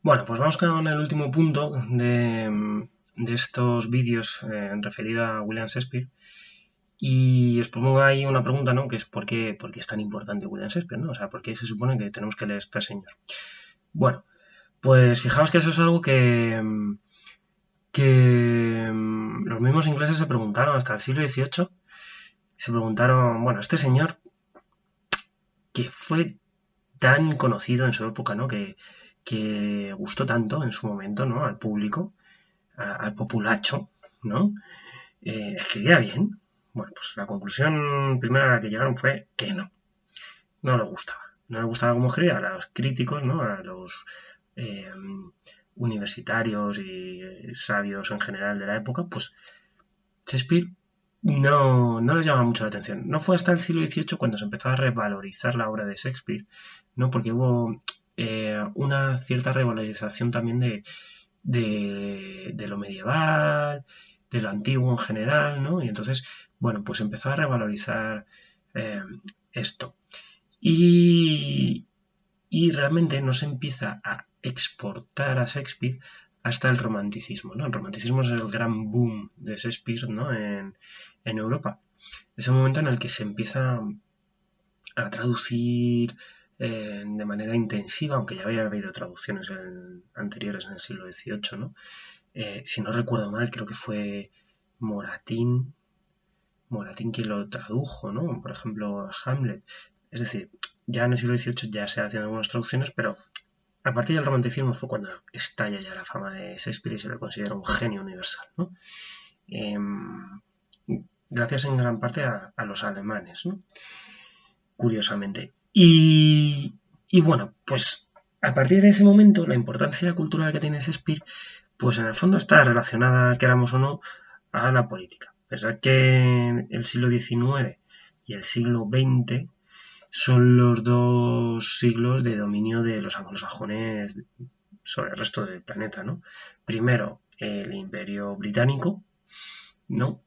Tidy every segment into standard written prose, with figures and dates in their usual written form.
Bueno, pues vamos con el último punto de estos vídeos referido a William Shakespeare. Y os pongo ahí una pregunta, ¿no? Que es ¿por qué es tan importante William Shakespeare, ¿no? O sea, ¿por qué se supone que tenemos que leer este señor? Bueno, pues fijaos que eso es algo que los mismos ingleses se preguntaron hasta el siglo XVIII. Se preguntaron, bueno, este señor que fue tan conocido en su época, ¿no? Que gustó tanto en su momento, ¿no? Al público, al populacho, ¿no? ¿Escribía bien? Bueno, pues la conclusión primera a la que llegaron fue que no le gustaba. No le gustaba cómo escribía a los críticos, ¿no? A los eh, universitarios y sabios en general de la época, pues Shakespeare no les llama mucho la atención. No fue hasta el siglo XVIII cuando se empezó a revalorizar la obra de Shakespeare, ¿no? Porque hubo una cierta revalorización también de lo medieval, de lo antiguo en general, ¿no? Y entonces, bueno, pues empezó a revalorizar eh, esto. Y, y realmente no se empieza a exportar a Shakespeare hasta el romanticismo, ¿no? El romanticismo es el gran boom de Shakespeare, ¿no? En Europa. Es el momento en el que se empieza a traducir de manera intensiva, aunque ya había habido traducciones anteriores en el siglo XVIII, ¿no? Si no recuerdo mal, creo que fue Moratín, Moratín quien lo tradujo, ¿no? Por ejemplo, Hamlet. Es decir, ya en el siglo XVIII ya se hacían algunas traducciones, pero a partir del romanticismo fue cuando estalla ya la fama de Shakespeare y se le considera un genio universal, ¿no? Eh, Gracias en gran parte a los alemanes, ¿no? Curiosamente. Y bueno, pues a partir de ese momento la importancia cultural que tiene Shakespeare, pues en el fondo está relacionada, queramos o no, a la política. Pensad que el siglo XIX y el siglo XX son los dos siglos de dominio de los anglosajones sobre el resto del planeta, ¿no? Primero el Imperio Británico, ¿no?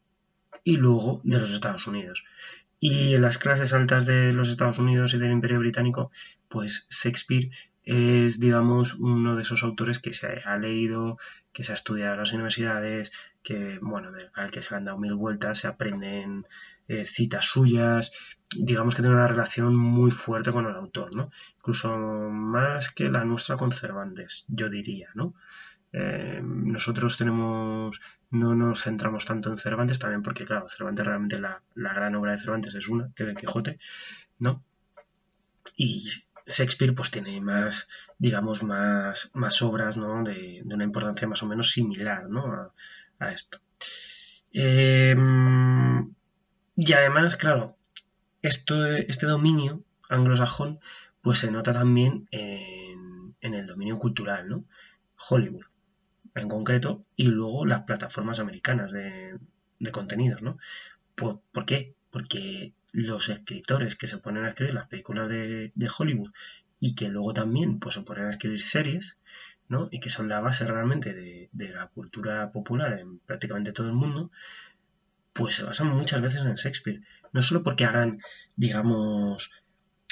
Y luego de los Estados Unidos. Y en las clases altas de los Estados Unidos y del Imperio Británico, pues Shakespeare es, digamos, uno de esos autores que se ha leído, que se ha estudiado en las universidades, que, bueno, al que se le han dado mil vueltas, se aprenden citas suyas, digamos que tiene una relación muy fuerte con el autor, ¿no? Incluso más que la nuestra con Cervantes, yo diría, ¿no? Nosotros no nos centramos tanto en Cervantes, también porque, claro, Cervantes realmente la gran obra de Cervantes es una, que es el Quijote, ¿no? Y Shakespeare pues tiene digamos, más obras, ¿no? De una importancia más o menos similar, ¿no? A esto. Eh, y además, claro, este dominio anglosajón pues se nota también en el dominio cultural, ¿no? Hollywood en concreto, y luego las plataformas americanas de contenidos, ¿no? ¿Por qué? Porque los escritores que se ponen a escribir las películas de Hollywood y que luego también pues, se ponen a escribir series, ¿no? Y que son la base realmente de la cultura popular en prácticamente todo el mundo, pues se basan muchas veces en Shakespeare. No solo porque hagan, digamos,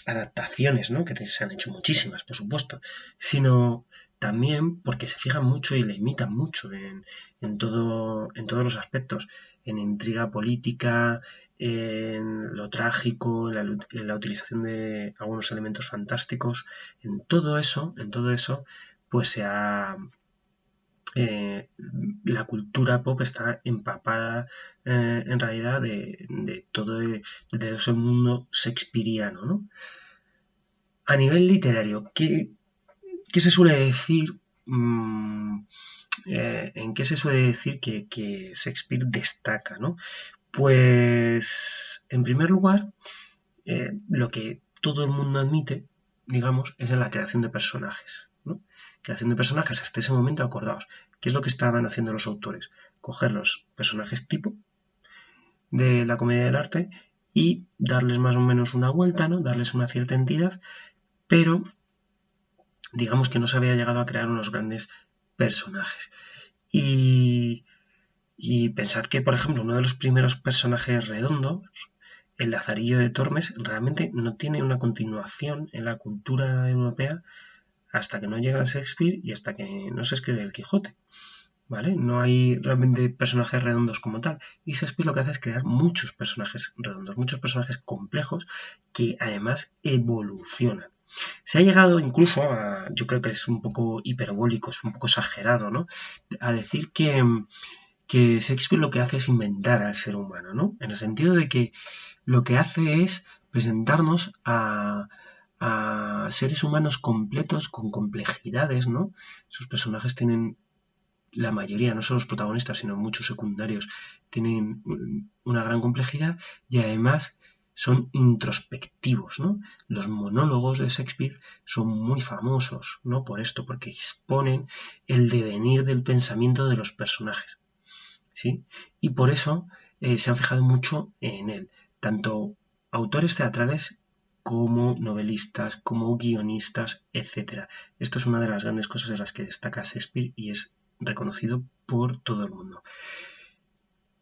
adaptaciones, ¿no? Que se han hecho muchísimas, por supuesto, sino también porque se fijan mucho y le imitan mucho en todos los aspectos, en intriga política, en lo trágico, en la utilización de algunos elementos fantásticos, en todo eso, pues eh, la cultura pop está empapada en realidad de ese mundo shakespeariano, ¿no? A nivel literario, ¿qué se suele decir? ¿En qué se suele decir que Shakespeare destaca, ¿no? Pues, en primer lugar, lo que todo el mundo admite, digamos, es en la creación de personajes, ¿no? Creación de personajes hasta ese momento, acordaos. ¿Qué es lo que estaban haciendo los autores? Coger los personajes tipo de la comedia del arte y darles más o menos una vuelta, ¿no? Darles una cierta entidad, pero digamos que no se había llegado a crear unos grandes personajes. Y, y pensad que, por ejemplo, uno de los primeros personajes redondos, el Lazarillo de Tormes, realmente no tiene una continuación en la cultura europea hasta que no llega Shakespeare y hasta que no se escribe el Quijote, ¿vale? No hay realmente personajes redondos como tal. Y Shakespeare lo que hace es crear muchos personajes redondos, muchos personajes complejos que además evolucionan. Se ha llegado incluso a, yo creo que es un poco hiperbólico, es un poco exagerado, ¿no? A decir que Shakespeare lo que hace es inventar al ser humano, ¿no? En el sentido de que lo que hace es presentarnos a seres humanos completos con complejidades, ¿no? Sus personajes tienen, la mayoría, no solo los protagonistas, sino muchos secundarios, tienen una gran complejidad y además son introspectivos, ¿no? Los monólogos de Shakespeare son muy famosos, ¿no? Por esto, porque exponen el devenir del pensamiento de los personajes, ¿sí? Y por eso se han fijado mucho en él, tanto autores teatrales como novelistas, como guionistas, etc. Esto es una de las grandes cosas en las que destaca Shakespeare y es reconocido por todo el mundo.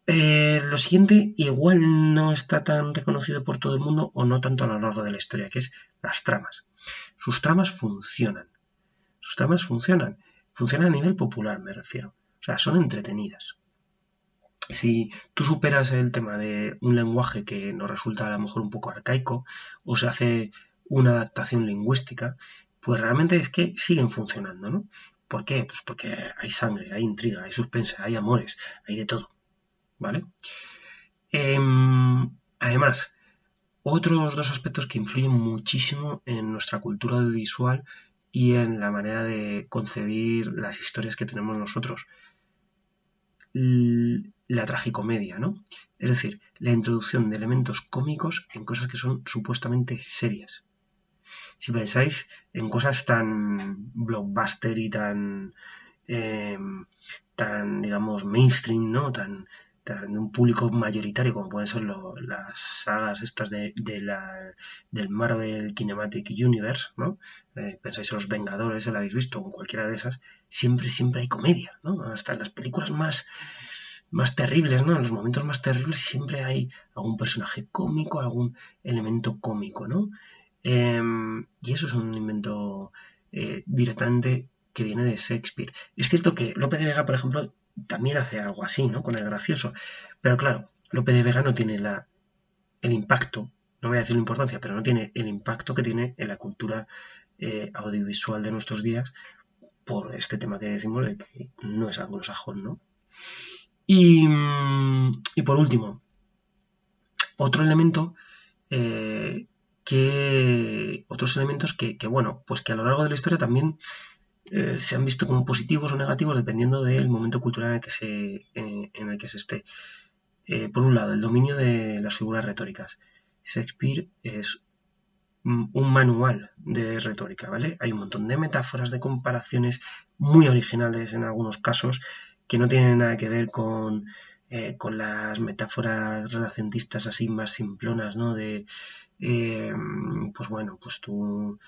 Lo siguiente igual no está tan reconocido por todo el mundo o no tanto a lo largo de la historia, que es las tramas. Sus tramas funcionan. Sus tramas funcionan. Funcionan a nivel popular, me refiero. O sea, son entretenidas. Si tú superas el tema de un lenguaje que nos resulta a lo mejor un poco arcaico o se hace una adaptación lingüística, pues realmente es que siguen funcionando, ¿no? ¿Por qué? Pues porque hay sangre, hay intriga, hay suspense, hay amores, hay de todo, ¿vale? Además, otros dos aspectos que influyen muchísimo en nuestra cultura audiovisual y en la manera de concebir las historias que tenemos nosotros. La tragicomedia, ¿no? Es decir, la introducción de elementos cómicos en cosas que son supuestamente serias. Si pensáis en cosas tan blockbuster y tan, digamos, mainstream, ¿no? Tan un público mayoritario como pueden ser las sagas estas del Marvel Cinematic Universe, ¿no? Pensáis en los Vengadores, lo habéis visto, en cualquiera de esas, siempre hay comedia, ¿no? Hasta en las películas más terribles, ¿no? En los momentos más terribles siempre hay algún personaje cómico, algún elemento cómico, ¿no? Y eso es un invento directamente que viene de Shakespeare. Es cierto que Lope de Vega, por ejemplo, también hace algo así, ¿no? Con el gracioso. Pero claro, Lope de Vega no tiene el impacto, no voy a decir la importancia, pero no tiene el impacto que tiene en la cultura audiovisual de nuestros días por este tema que decimos de que no es anglosajón, ¿no? Y por último, otro elemento otros elementos que, bueno, pues que a lo largo de la historia también se han visto como positivos o negativos dependiendo del momento cultural en el que se esté. Por un lado, el dominio de las figuras retóricas. Shakespeare es un manual de retórica, ¿vale? Hay un montón de metáforas, de comparaciones muy originales en algunos casos que no tienen nada que ver con las metáforas renacentistas así más simplonas, ¿no? De, pues bueno, pues tu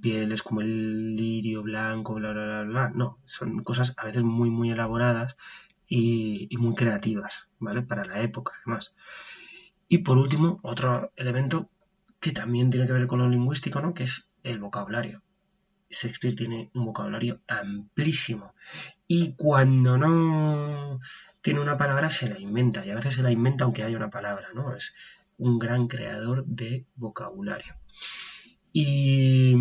piel es como el lirio blanco, bla, bla, bla, bla. No, son cosas a veces muy, muy elaboradas y muy creativas, ¿vale? Para la época, además. Y por último, otro elemento que también tiene que ver con lo lingüístico, ¿no? Que es el vocabulario. Shakespeare tiene un vocabulario amplísimo y cuando no tiene una palabra se la inventa y a veces se la inventa aunque haya una palabra, ¿no? Es un gran creador de vocabulario. Y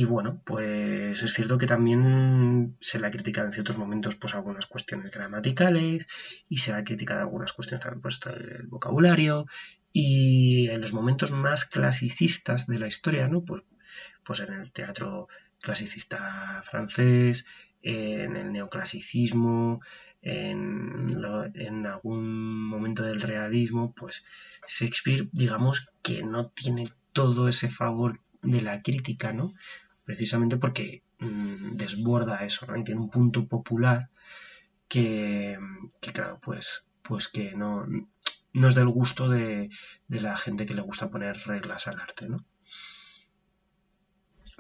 bueno, pues es cierto que también se le ha criticado en ciertos momentos pues algunas cuestiones gramaticales y se le ha criticado algunas cuestiones también pues del vocabulario y en los momentos más clasicistas de la historia, ¿no? Pues en el teatro clasicista francés, en el neoclasicismo, en algún momento del realismo, pues Shakespeare, digamos que no tiene todo ese favor de la crítica, ¿no? Precisamente porque desborda eso, ¿no? Y tiene un punto popular que claro, pues que no es del gusto de la gente que le gusta poner reglas al arte, ¿no?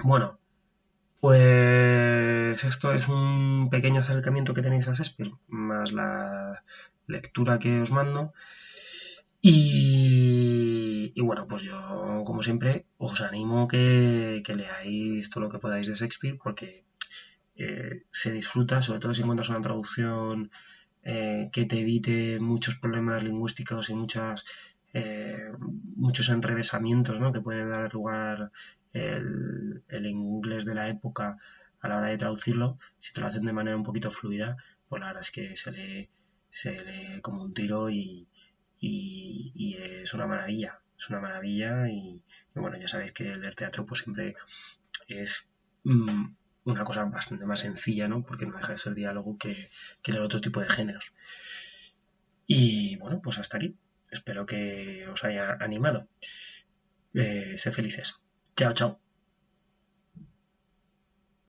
Bueno, pues esto es un pequeño acercamiento que tenéis a Shakespeare, más la lectura que os mando. Y Y bueno, pues yo, como siempre, os animo que leáis todo lo que podáis de Shakespeare porque se disfruta, sobre todo si encuentras una traducción que te evite muchos problemas lingüísticos y muchos enrevesamientos, ¿no? Que puede dar lugar el inglés de la época a la hora de traducirlo. Si te lo hacen de manera un poquito fluida, pues la verdad es que se lee como un tiro y es una maravilla. Es una maravilla y bueno, ya sabéis que leer teatro pues siempre es una cosa bastante más sencilla, ¿no? Porque no deja de ser diálogo que leer otro tipo de géneros. Y bueno, pues hasta aquí. Espero que os haya animado. Sed felices. Chao, chao.